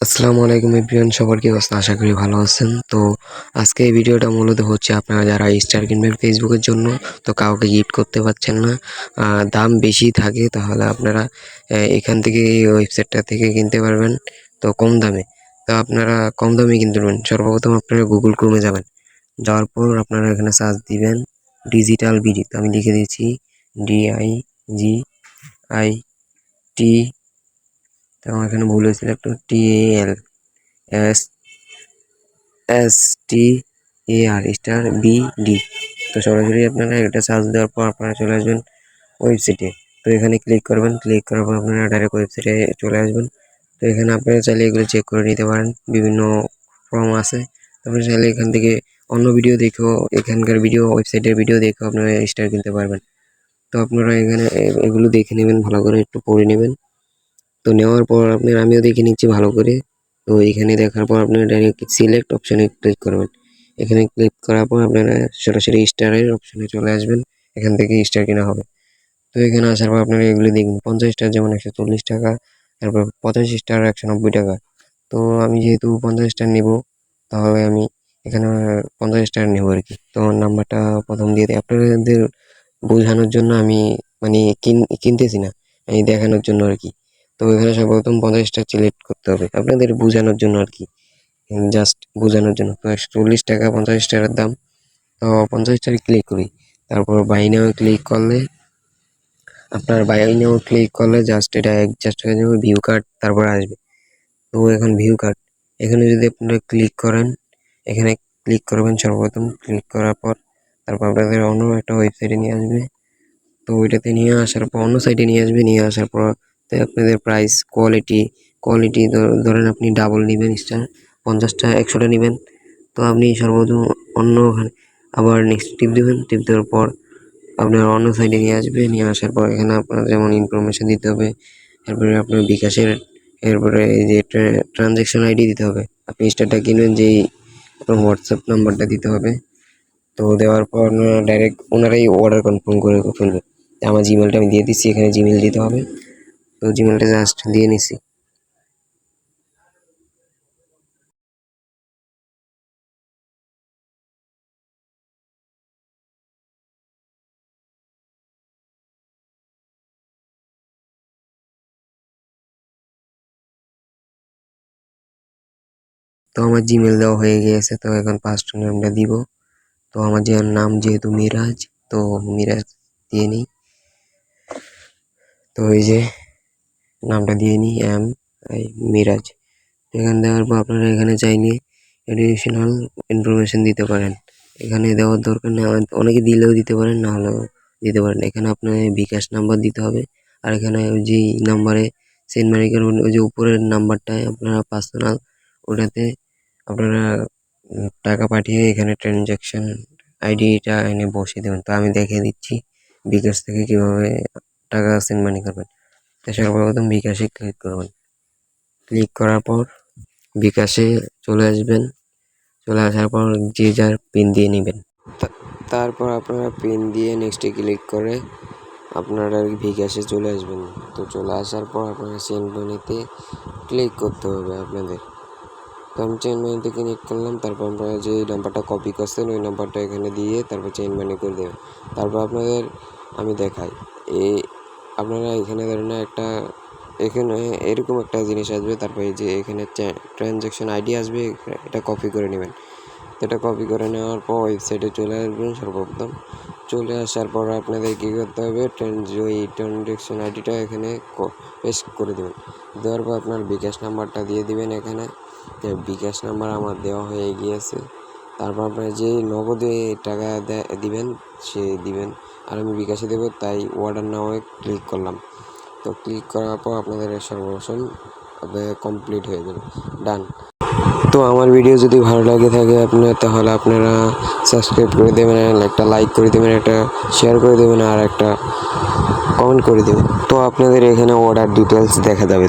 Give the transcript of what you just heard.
আসসালামু আলাইকুম এভরিওয়ান, সবার কি অবস্থা? আশা করি ভালো আছেন। তো আজকে এই ভিডিওটা মূলত হচ্ছে আপনারা যারা স্টার কিনবেন ফেসবুকের জন্য, তো কাউকে গিফট করতে পারছেন না, দাম বেশি থাকে, তাহলে আপনারা এখান থেকে এই ওয়েবসাইটটা থেকে কিনতে পারবেন, তো কম দামে। তো আপনারা কম দামে কিনতে পারবেন। সর্বপ্রথম আপনারা গুগল ক্রোমে যাবেন, যাওয়ার পর আপনারা এখানে সার্চ দিবেন ডিজিটাল বিডি। তো আমি লিখে দিয়েছি DIGIT, তো আমার এখানে ভুল হয়েছিল একটু, TALSSTAR স্টার BD। তো সরাসরি আপনারা এটা সার্চ দেওয়ার পর আপনারা চলে আসবেন ওয়েবসাইটে। তো এখানে ক্লিক করবেন, ক্লিক করার পর আপনারা ডাইরেক্ট ওয়েবসাইটে চলে আসবেন। তো এখানে আপনারা চাইলে এগুলো চেক করে নিতে পারেন, বিভিন্ন ফর্ম আছে। তারপরে চাইলে এখান থেকে অন্য ভিডিও দেখেও, এখানকার ভিডিও, ওয়েবসাইটের ভিডিও দেখেও আপনারা স্টার কিনতে পারবেন। তো আপনারা এখানে এগুলো দেখে নেবেন, ভালো করে একটু পড়ে নেবেন। তো নেওয়ার পর আমিও দেখে নিচ্ছি ভালো করে। তো এখানে দেখার পর আপনারা ডাইরেক্ট সিলেক্ট অপশানে ক্লিক করবেন। এখানে ক্লিক করার পর আপনারা সরাসরি স্টারের অপশানে চলে আসবেন, এখান থেকে স্টার কেনা হবে। তো এখানে আসার পর আপনারা এগুলি দেখবেন, 50 স্টার যেমন 140 টাকা, তারপর 85 স্টার 190 টাকা। তো আমি যেহেতু 50 স্টার নেব, তাহলে আমি এখানে 50 স্টার নেব আর কি। তো আমার নাম্বারটা প্রথম দিয়ে দিই, আপনাদের বোঝানোর জন্য আমি মানে কিনতেছি না, আমি দেখানোর জন্য আর কি। তো এখানে সর্বপ্রথম 50 স্টার সিলেক্ট করতে হবে আপনাদের বোঝানোর জন্য আর কি, জাস্ট বোঝানোর জন্য। তো 140 টাকা 50 স্টারের দাম। তো 50 স্টারে ক্লিক করি, তারপর বাই নাও ক্লিক করলে, আপনার বাই নাও ক্লিক করলে জাস্ট এটা অ্যাডজাস্ট হয়ে যাবে, ভিউ কার্ড তারপর আসবে। তো এখন ভিউ কার্ড, এখানে যদি আপনারা ক্লিক করেন, এখানে ক্লিক করবেন সর্বপ্রথম। ক্লিক করার পর তারপর আপনাদের অন্য একটা ওয়েবসাইটে নিয়ে আসবে। তো ওইটাতে নিয়ে আসার পর অন্য সাইটে নিয়ে আসবে, নিয়ে আসার পর আপনাদের প্রাইস, কোয়ালিটি ধরেন আপনি ডাবল নেবেন, স্টার 50টা 100টা নেবেন। তো আপনি সর্বপ্রথম অন্য আবার নেক্সট টিপ দেবেন, টিপ দেওয়ার পর আপনার অন্য সাইডে নিয়ে আসবে। নিয়ে আসার পর এখানে আপনার যেমন ইনফরমেশন দিতে হবে, এরপরে আপনার বিকাশের, এরপরে এই যে ট্রানজ্যাকশন আইডি দিতে হবে, আপনি স্টারটা কিনবেন যেই আপনার হোয়াটসঅ্যাপ নাম্বারটা দিতে হবে। তো দেওয়ার পর ডাইরেক্ট ওনারাই অর্ডার কনফার্ম করে ফেলবে। আমার জিমেলটা আমি দিয়ে দিচ্ছি, এখানে জিমেল দিতে হবে। তো জিমেলটা জাস্ট দিয়ে নিছি। তো আমার জিমেল দেওয়া হয়ে গিয়েছে। তো এখন ফার্স্ট নেমটা দিব। তো আমার যে নাম যেহেতু মিরাজ, তো মিরাজ দিয়ে নিই। তো এই যে নামটা দিয়ে নিই, মিরাজ। এখানে দেওয়ার পর আপনারা এখানে চাইলে এডিশনাল ইনফরমেশন দিতে পারেন। এখানে দেওয়ার দরকার নেই, অনেকে দিলেও দিতে পারেন, না হলেও দিতে পারেন। এখানে আপনার বিকাশ নাম্বার দিতে হবে। আর এখানে যেই নাম্বারে সেন্ড মানি করবেন, ওই যে উপরের নাম্বারটায় আপনারা পার্সোনাল, ওটাতে আপনারা টাকা পাঠিয়ে এখানে ট্রানজ্যাকশন আইডিটা এনে বসিয়ে দেবেন। তো আমি দেখিয়ে দিচ্ছি বিকাশ থেকে কীভাবে টাকা সেন্ড মানি করবেন। তো সর্বপ্রথম বিকাশে ক্লিক করবেন, ক্লিক করার পর বিকাশে চলে আসবেন। চলে আসার পর যে যার পিন দিয়ে নেবেন। তারপর আপনারা পিন দিয়ে নেক্সটে ক্লিক করে আপনারা বিকাশে চলে আসবেন। তো চলে আসার পর আপনারা সেন্ড মানিতে ক্লিক করতে হবে আপনাদের। তো আমি চেইন মানিতে ক্লিক করলাম। তারপর আপনারা যে নাম্বারটা কপি করছেন ওই নাম্বারটা এখানে দিয়ে তারপর চেইন মানি করে দেবেন। তারপর আপনাদের আমি দেখাই, আপনারা এখানে ধরেন একটা, এখানে এরকম একটা জিনিস আসবে। তারপর এই যে এখানে ট্রানজ্যাকশন আইডি আসবে, এটা কপি করে নেবেন। তো এটা কপি করে নেওয়ার পর ওয়েবসাইটে চলে আসবেন। সর্বপ্রথম চলে আসার পর আপনাদের কী করতে হবে, ওই ট্রানজ্যাকশন আইডিটা এখানে পেস্ট করে দেবেন। দেওয়ার পর আপনার বিকাশ নাম্বারটা দিয়ে দিবেন। এখানে বিকাশ নাম্বার আমার দেওয়া হয়ে গিয়েছে। তারপর আপনারা যে নগদে টাকা দিবেন সে দিবেন, আর আমি বিকাশে দেবো, তাই অর্ডার নাও ক্লিক করলাম। তো ক্লিক করার পর আপনাদের সর্বপ্রথম কমপ্লিট হয়ে যাবে, ডান। তো আমার ভিডিও যদি ভালো লাগে থাকে তাহলে আপনারা সাবস্ক্রাইব করে দেবেন, একটা লাইক করে দেবেন, একটা শেয়ার করে দেবেন, আর একটা কমেন্ট করে দেবেন। তো আপনাদের এখানে অর্ডার ডিটেলস দেখা যাবে।